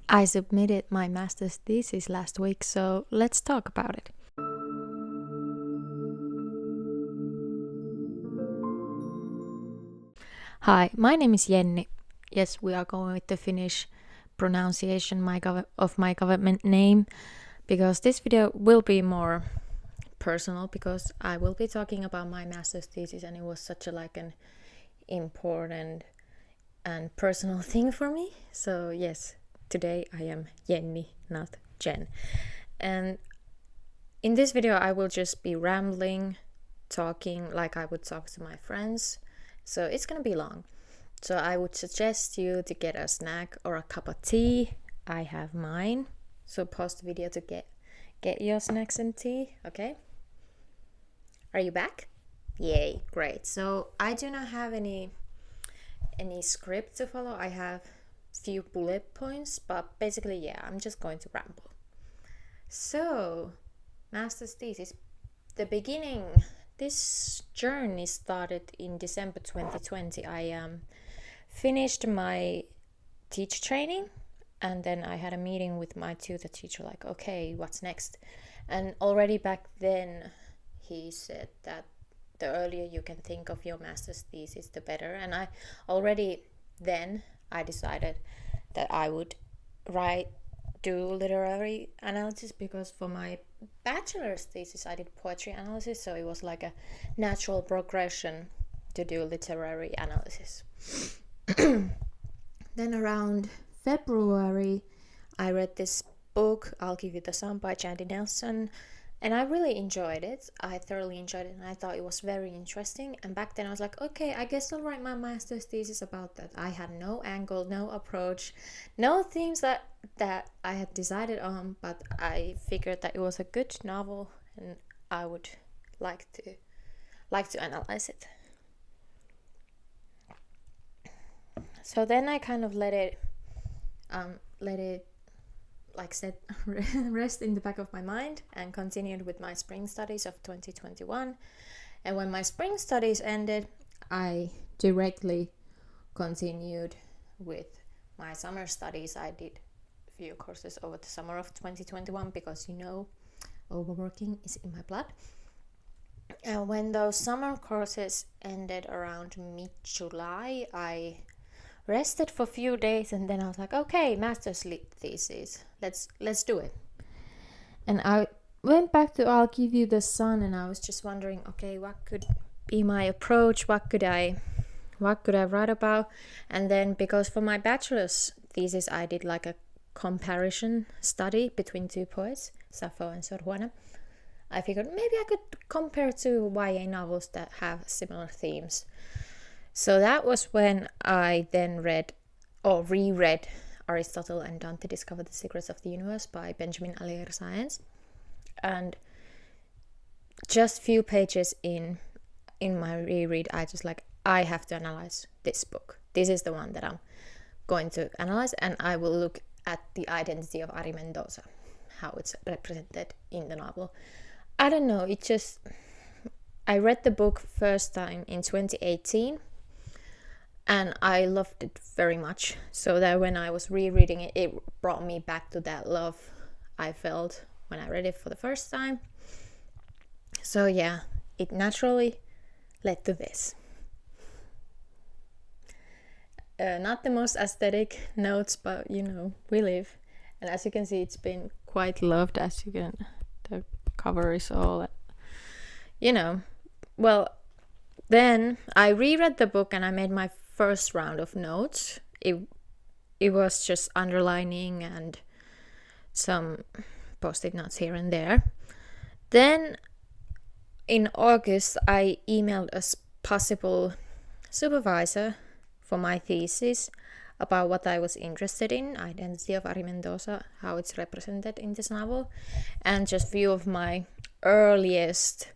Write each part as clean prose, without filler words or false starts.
I submitted my master's thesis last week, so let's talk about it. Hi, my name is Jenni. Yes, we are going with the Finnish pronunciation of my government name, because this video will be more personal, because I will be talking about my master's thesis, and it was such an important and personal thing for me. So yes, today I am Jenni, not Jen. And in this video I will just be rambling, talking like I would talk to my friends. So it's gonna be long. So I would suggest you to get a snack or a cup of tea. I have mine. So pause the video to get your snacks and tea, okay? Are you back? Yay, great. So I do not have any script to follow. I have few bullet points, but basically, yeah, I'm just going to ramble. So, master's thesis. The beginning, this journey started in December 2020. I finished my teacher training, and then I had a meeting with my tutor teacher, like, okay, what's next? And already back then, he said that the earlier you can think of your master's thesis, the better. And I decided that I would do literary analysis, because for my bachelor's thesis I did poetry analysis, so it was like a natural progression to do literary analysis. Then around February I read this book, I'll Give You the Sun by Jandy Nelson, and I really enjoyed it. I thoroughly enjoyed it, and I thought it was very interesting. And back then I was like, okay, I guess I'll write my master's thesis about that. I had no angle, no approach, no themes that I had decided on, but I figured that it was a good novel and I would like to analyze it. So then I kind of let it rest in the back of my mind, and continued with my spring studies of 2021. And when my spring studies ended, I directly continued with my summer studies. I did a few courses over the summer of 2021, because overworking is in my blood. And when those summer courses ended around mid-July, I rested for a few days, and then I was like, okay, master's thesis, let's do it. And I went back to I'll Give You the Sun, and I was just wondering, okay, what could be my approach, what could I write about? And then, because for my bachelor's thesis I did like a comparison study between two poets, Sappho and Sor Juana, I figured maybe I could compare two YA novels that have similar themes. So that was when I then reread Aristotle and Dante Discovered the Secrets of the Universe by Benjamin Alire Sáenz. And just few pages in my reread, I have to analyze this book. This is the one that I'm going to analyze, and I will look at the identity of Ari Mendoza, how it's represented in the novel. I don't know, I read the book first time in 2018, and I loved it very much, so that when I was rereading it, it brought me back to that love I felt when I read it for the first time. So yeah, it naturally led to this. Not the most aesthetic notes, but we live. And as you can see, it's been quite loved. The cover is all, Well, then I reread the book, and I made my first round of notes. It was just underlining and some post-it notes here and there. Then in August I emailed a possible supervisor for my thesis about what I was interested in, identity of Ari Mendoza, how it's represented in this novel, and just few of my earliest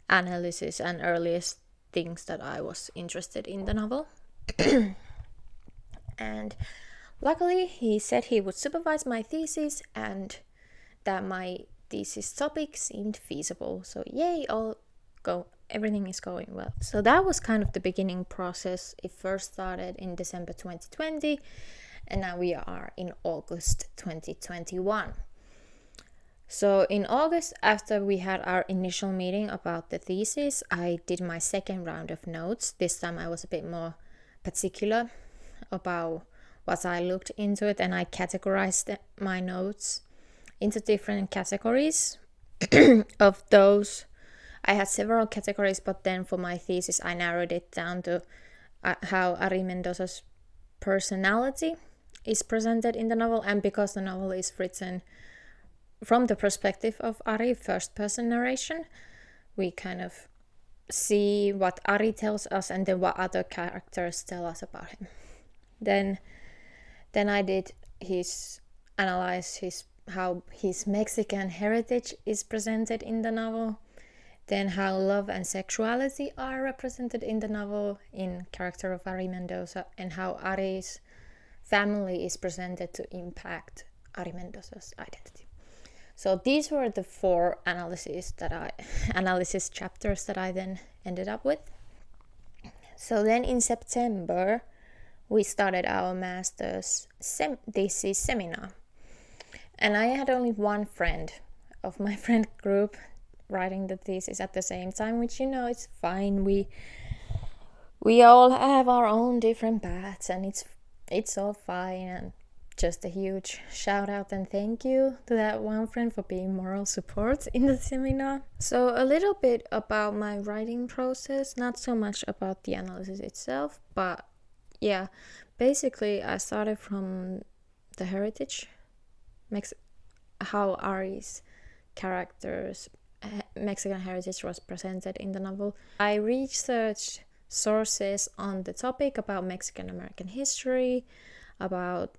analysis and earliest things that I was interested in the novel. And luckily he said he would supervise my thesis, and that my thesis topic seemed feasible. So yay, everything is going well. So that was kind of the beginning process. It first started in December 2020, and now we are in August 2021. So in August, after we had our initial meeting about the thesis, I did my second round of notes. This time I was a bit more particular about what I looked into it, and I categorized my notes into different categories. Of those, I had several categories, but then for my thesis I narrowed it down to how Ari Mendoza's personality is presented in the novel, and because the novel is written from the perspective of Ari, first person narration, we kind of see what Ari tells us and then what other characters tell us about him. Then I did analyze how his Mexican heritage is presented in the novel, then how love and sexuality are represented in the novel in character of Ari Mendoza, and how Ari's family is presented to impact Ari Mendoza's identity. So these were the 4 analysis chapters that I then ended up with. So then in September, we started our master's thesis seminar. And I had only one friend of my friend group writing the thesis at the same time, which, it's fine. We all have our own different paths, and it's all fine. And just a huge shout out and thank you to that one friend for being moral support in the seminar. So a little bit about my writing process, not so much about the analysis itself, but yeah, basically I started from the heritage, how Ari's characters' Mexican heritage was presented in the novel. I researched sources on the topic about Mexican American history, about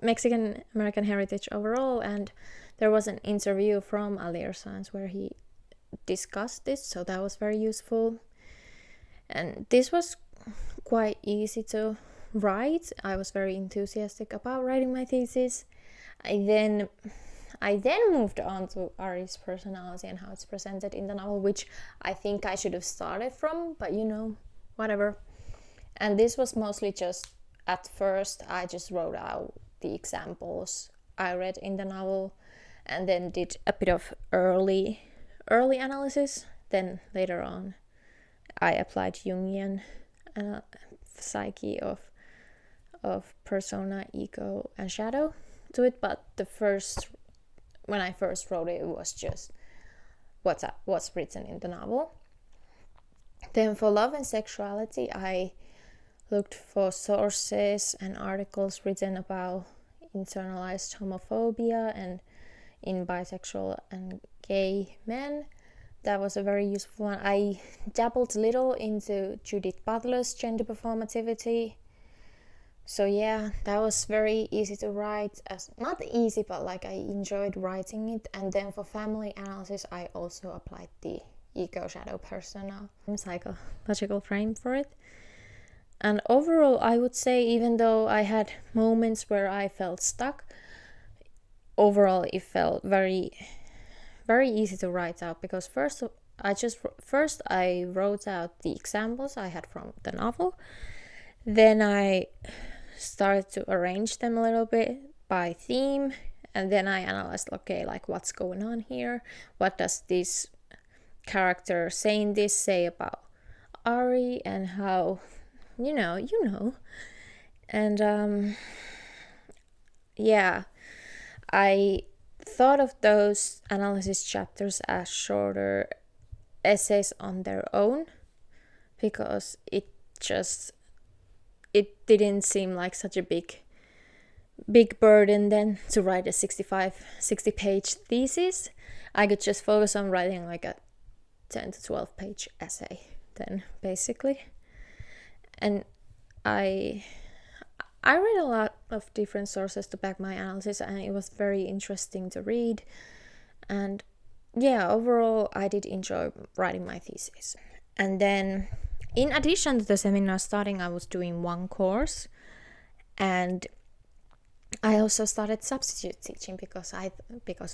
Mexican American heritage overall, and there was an interview from Alire Sáenz where he discussed this, so that was very useful. And this was quite easy to write. I was very enthusiastic about writing my thesis. I then moved on to Ari's personality and how it's presented in the novel, which I think I should have started from, but whatever. And this was mostly just, at first I just wrote out the examples I read in the novel and then did a bit of early analysis. Then later on I applied Jungian psyche of persona, ego and shadow to it, but when I first wrote it was just what's written in the novel. Then for love and sexuality, I looked for sources and articles written about internalized homophobia and in bisexual and gay men. That was a very useful one. I dabbled a little into Judith Butler's gender performativity. So yeah, that was very easy to write. Not easy, but I enjoyed writing it. And then for family analysis, I also applied the ego, shadow, persona psychological frame for it. And overall, I would say, even though I had moments where I felt stuck, overall it felt very, very easy to write out, because first I wrote out the examples I had from the novel. Then I started to arrange them a little bit by theme, and then I analyzed, what's going on here? What does this character saying this say about Ari, and how and I thought of those analysis chapters as shorter essays on their own, because it didn't seem like such a big burden then to write a 60 page thesis. I could just focus on writing a 10 to 12 page essay then, basically. And I read a lot of different sources to back my analysis, and it was very interesting to read. And overall I did enjoy writing my thesis. And then in addition to the seminar starting, I was doing one course, and I also started substitute teaching because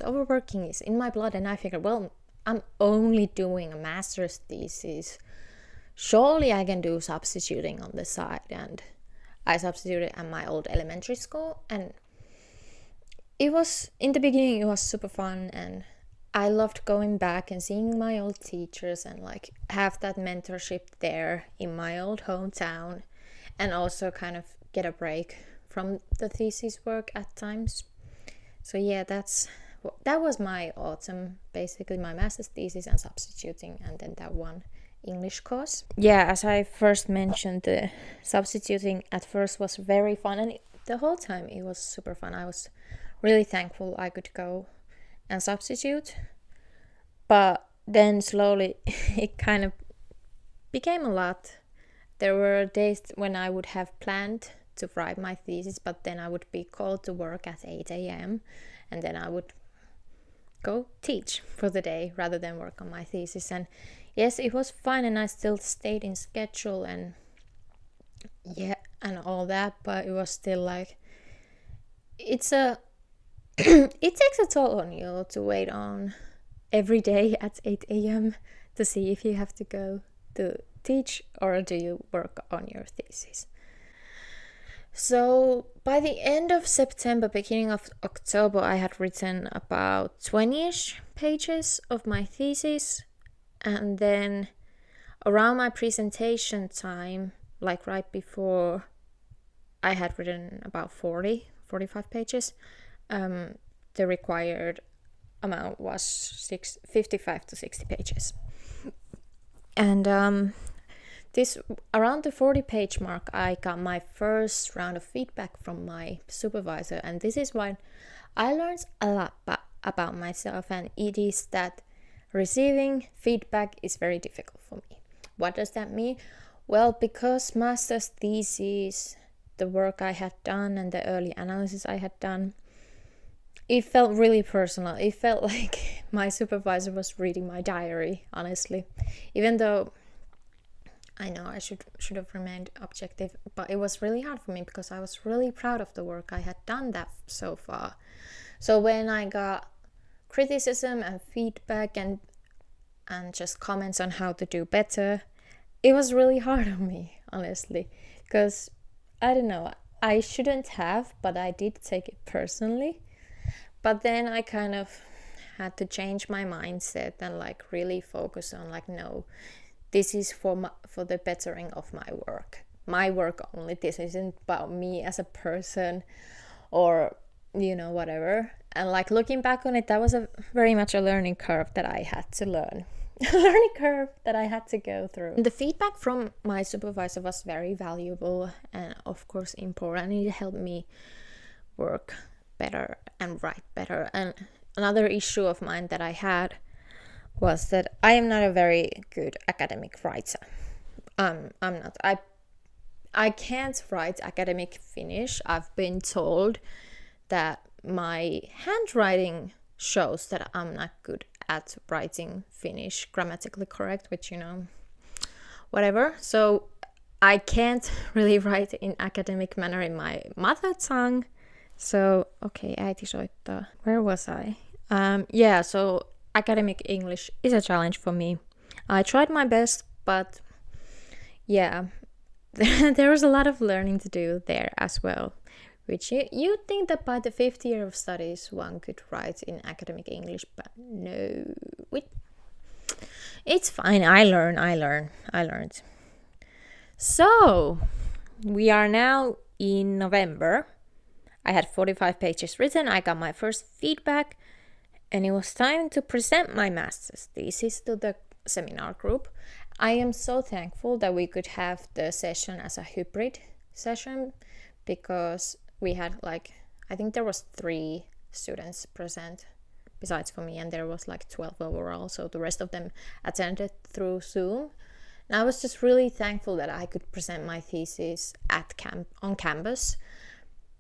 overworking is in my blood, and I figured, well, I'm only doing a master's thesis. Surely I can do substituting on the side. And I substituted at my old elementary school, and it was, in the beginning, it was super fun, and I loved going back and seeing my old teachers and like have that mentorship there in my old hometown, and also kind of get a break from the thesis work at times. So yeah, that was my autumn, basically my master's thesis and substituting, and then that one English course. Yeah, as I first mentioned, the substituting at first was very fun, and the whole time it was super fun. I was really thankful I could go and substitute, but then slowly it kind of became a lot. There were days when I would have planned to write my thesis, but then I would be called to work at 8 a.m. and then I would go teach for the day rather than work on my thesis. And yes, it was fun, and I still stayed in schedule and all that, but it was still like, it's a it takes a toll on you to wait on every day at 8 a.m. to see if you have to go to teach or do you work on your thesis. So by the end of September, beginning of October, I had written about 20-ish pages of my thesis, and then around my presentation time, like right before, I had written about 45 pages. The required amount was 55 to 60 pages. And this around the 40-page mark, I got my first round of feedback from my supervisor, and this is why I learned a lot about myself, and it is that receiving feedback is very difficult for me. What does that mean? Well, because master's thesis, the work I had done and the early analysis I had done, it felt really personal. It felt like my supervisor was reading my diary, honestly. Even though I know I should have remained objective, but it was really hard for me because I was really proud of the work I had done that so far. So when I got criticism and feedback and just comments on how to do better, it was really hard on me, honestly, because I don't know, I shouldn't have, but I did take it personally. But then I kind of had to change my mindset and like really focus on like, no, this is for the bettering of my work only. This isn't about me as a person or whatever. And like looking back on it, that was very much a learning curve that I had to learn. Learning curve that I had to go through. The feedback from my supervisor was very valuable and of course important. It helped me work better and write better. And another issue of mine that I had was that I am not a very good academic writer. I'm not. I can't write academic Finnish. I've been told that my handwriting shows that I'm not good at writing Finnish grammatically correct, which whatever. So I can't really write in academic manner in my mother tongue. So okay, äiti soittaa. Where was I? So academic English is a challenge for me. I tried my best, but yeah, there was a lot of learning to do there as well. Which you'd think that by the 5th year of studies one could write in academic English, but no. It's fine. I learned. So we are now in November. I had 45 pages written. I got my first feedback, and it was time to present my master's thesis to the seminar group. I am so thankful that we could have the session as a hybrid session, because we had I think there was 3 students present besides for me, and there was 12 overall, so the rest of them attended through Zoom. And I was just really thankful that I could present my thesis on campus,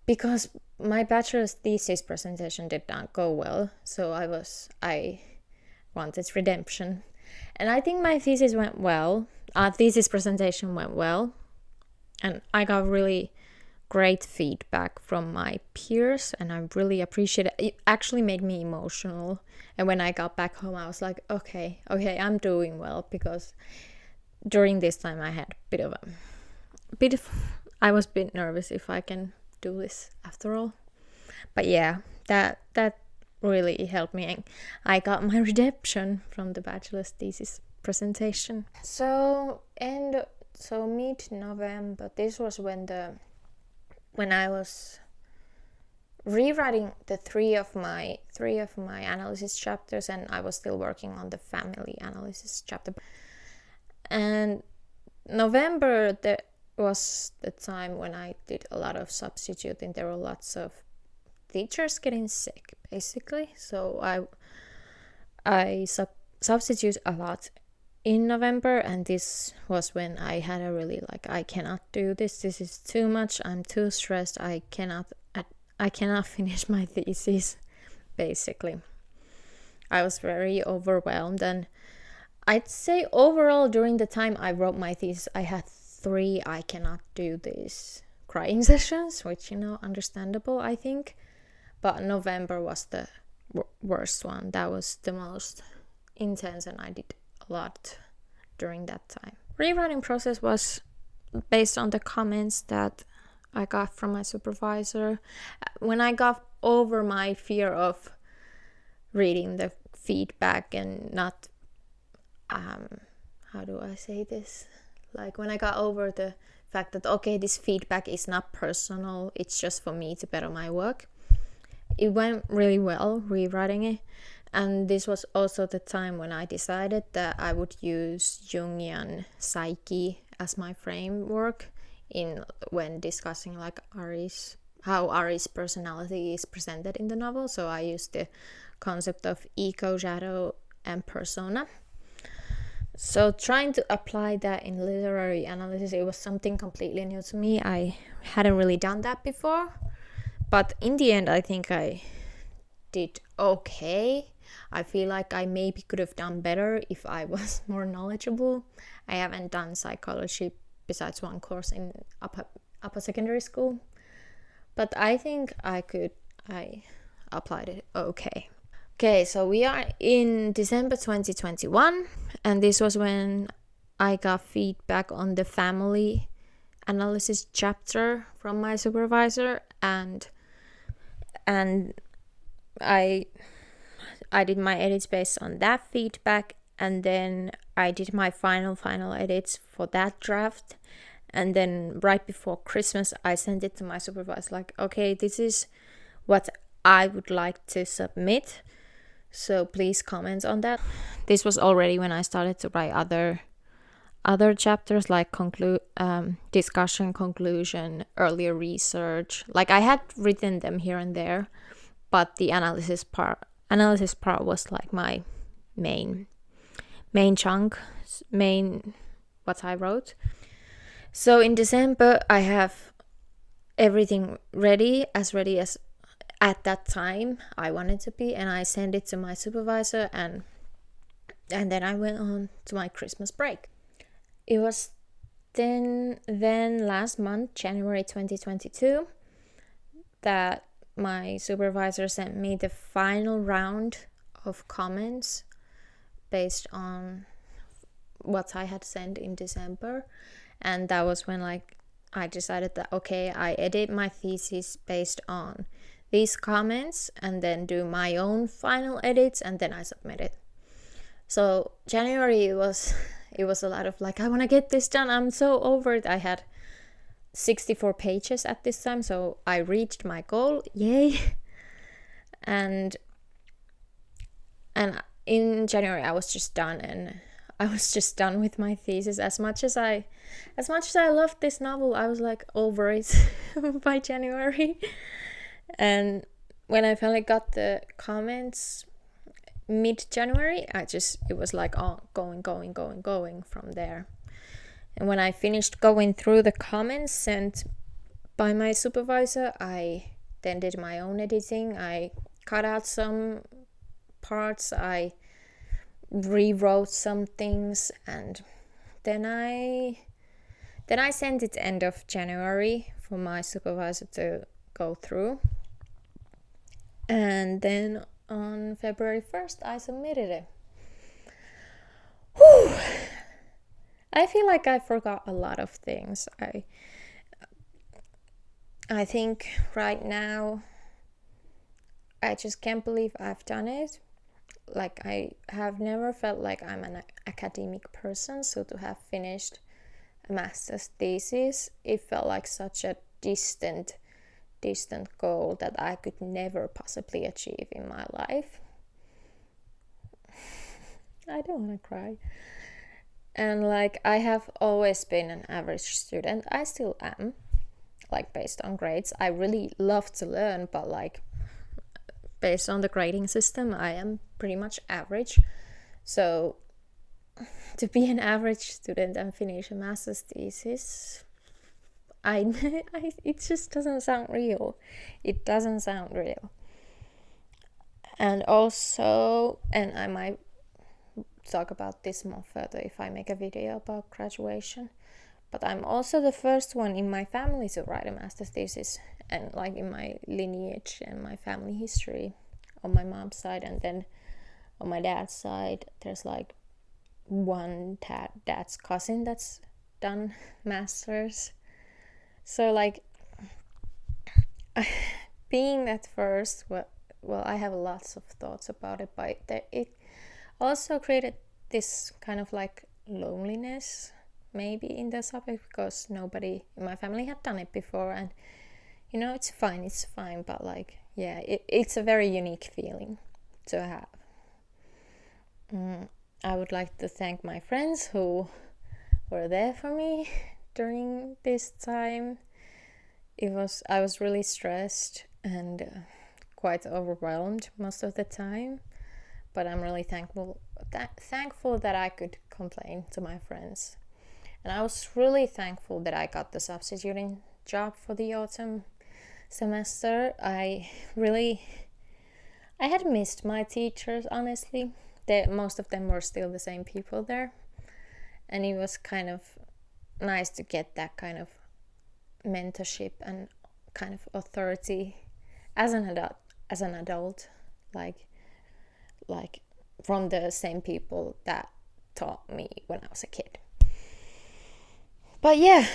because my bachelor's thesis presentation did not go well, so I wanted redemption. And I think my thesis went well. Thesis presentation went well, and I got really great feedback from my peers, and I really appreciate it. It actually made me emotional, and when I got back home I was like, okay, I'm doing well, because during this time I had a bit of I was a bit nervous if I can do this after all. But yeah, that really helped me. And I got my redemption from the bachelor's thesis presentation. So mid-November, this was when I was rewriting the three of my analysis chapters, and I was still working on the family analysis chapter. And November was the time when I did a lot of substituting. There were lots of teachers getting sick, basically. So I substitute a lot in November, and this was when I had a really I cannot do this. This is too much. I'm too stressed. I cannot finish my thesis, basically. I was very overwhelmed, and I'd say overall during the time I wrote my thesis, I had 3 I cannot do this crying sessions, which, understandable, I think. But November was the worst one. That was the most intense, and I did a lot during that time. Rewriting process was based on the comments that I got from my supervisor. When I got over my fear of reading the feedback and not, how do I say this? When I got over the fact that, okay, this feedback is not personal, it's just for me to better my work. It went really well rewriting it. And this was also the time when I decided that I would use Jungian psyche as my framework when discussing how Ari's personality is presented in the novel. So I used the concept of ego, shadow, and persona. So trying to apply that in literary analysis, it was something completely new to me. I hadn't really done that before. But in the end, I think I did okay. I feel like I maybe could have done better if I was more knowledgeable. I haven't done psychology besides one course in upper secondary school. But I think I applied it okay. Okay, so we are in December 2021, and this was when I got feedback on the family analysis chapter from my supervisor, and I did my edits based on that feedback, and then I did my final edits for that draft. And then right before Christmas, I sent it to my supervisor, okay, this is what I would like to submit, so please comment on that. This was already when I started to write other chapters, discussion, conclusion, earlier research. I had written them here and there, but the analysis part was my main chunk, what I wrote. So in December, I have everything ready as at that time I wanted to be, and I sent it to my supervisor, and then I went on to my Christmas break. It was then last month, January 2022, that my supervisor sent me the final round of comments based on what I had sent in December. And that was when I decided that, okay, I edit my thesis based on these comments and then do my own final edits, and then I submit it. So January, it was a lot of I want to get this done. I'm so over it. I had 64 pages at this time, so I reached my goal. Yay. And in January I was just done, and I was just done with my thesis. As much as I loved this novel, I was over it by January. And when I finally got the comments mid-January, it was going from there. And when I finished going through the comments sent by my supervisor, I then did my own editing. I cut out some parts, I rewrote some things, and then I sent it end of January for my supervisor to go through. And then on February 1st, I submitted it. Whew. I feel like I forgot a lot of things. I think right now I just can't believe I've done it. Like, I have never felt like I'm an academic person, so to have finished a master's thesis, it felt like such a distant goal that I could never possibly achieve in my life. I don't want to cry. And like, I have always been an average student. I still am, like, based on grades. I really love to learn, but like, based on the grading system, I am pretty much average. So to be an average student and finish a master's thesis, it just doesn't sound real. It doesn't sound real. And also, and I might talk about this more further if I make a video about graduation, but I'm also the first one in my family to write a master's thesis, and like in my lineage and my family history on my mom's side, and then on my dad's side there's like one dad's cousin that's done masters. So like, being that first, well, I have lots of thoughts about it, but it also created this kind of like loneliness maybe in the subject, because nobody in my family had done it before, and you know, it's fine, but like, yeah, it's a very unique feeling to have. I would like to thank my friends who were there for me during this time. I was really stressed and quite overwhelmed most of the time, but I'm really thankful that I could complain to my friends. And I was really thankful that I got the substituting job for the autumn semester. I had missed my teachers, honestly. Most of them were still the same people there, and it was kind of nice to get that kind of mentorship and kind of authority as an adult, like from the same people that taught me when I was a kid. But yeah,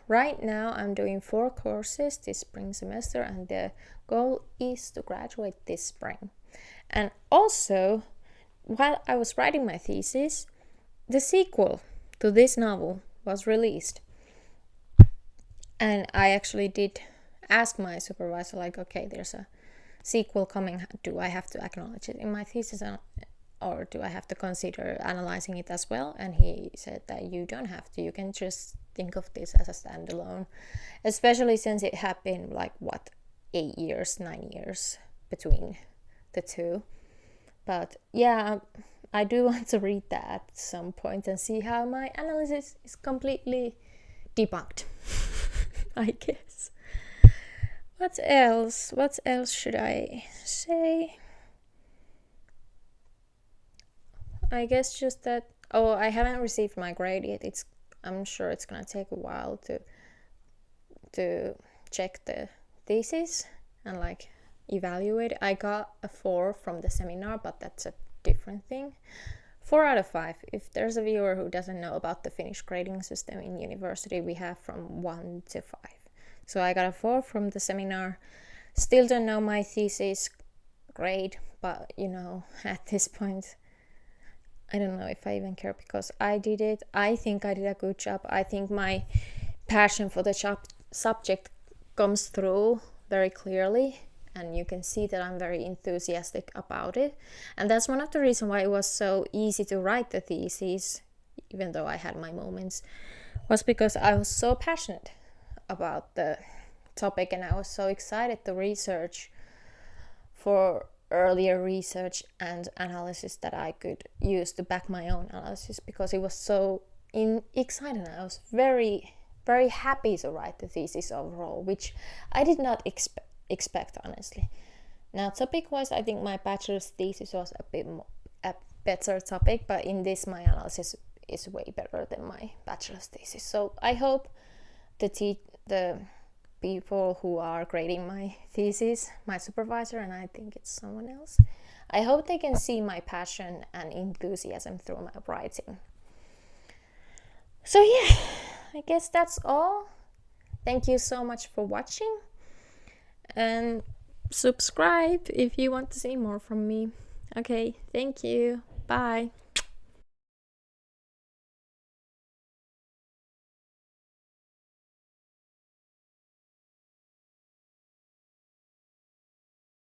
right now I'm doing 4 courses this spring semester, and the goal is to graduate this spring. And also, while I was writing my thesis, the sequel to this novel was released. And I actually did ask my supervisor, like, okay, there's a sequel coming. Do I have to acknowledge it in my thesis, or do I have to consider analyzing it as well? And he said that you don't have to. You can just think of this as a standalone, especially since it had been like, 9 years between the two. But yeah, I do want to read that at some point and see how my analysis is completely debunked. I guess. What else should I say? I guess just that, I haven't received my grade yet. I'm sure it's gonna take a while to check the thesis and like evaluate. I got a 4 from the seminar, but that's a different thing. 4 out of 5. If there's a viewer who doesn't know about the Finnish grading system in university, we have from 1 to 5. So I got a 4 from the seminar. Still don't know my thesis grade, but you know, at this point, I don't know if I even care, because I did it. I think I did a good job. I think my passion for the subject comes through very clearly, and you can see that I'm very enthusiastic about it. And that's one of the reasons why it was so easy to write the thesis, even though I had my moments, was because I was so passionate about the topic, and I was so excited to research for earlier research and analysis that I could use to back my own analysis, because it was so exciting. I was very, very happy to write the thesis overall, which I did not expect, honestly. Now, topic-wise, I think my bachelor's thesis was a better topic, but in this, my analysis is way better than my bachelor's thesis. So I hope the people who are grading my thesis, my supervisor, and I think it's someone else, I hope they can see my passion and enthusiasm through my writing. So yeah, I guess that's all. Thank you so much for watching, and subscribe if you want to see more from me. Okay, thank you. Bye.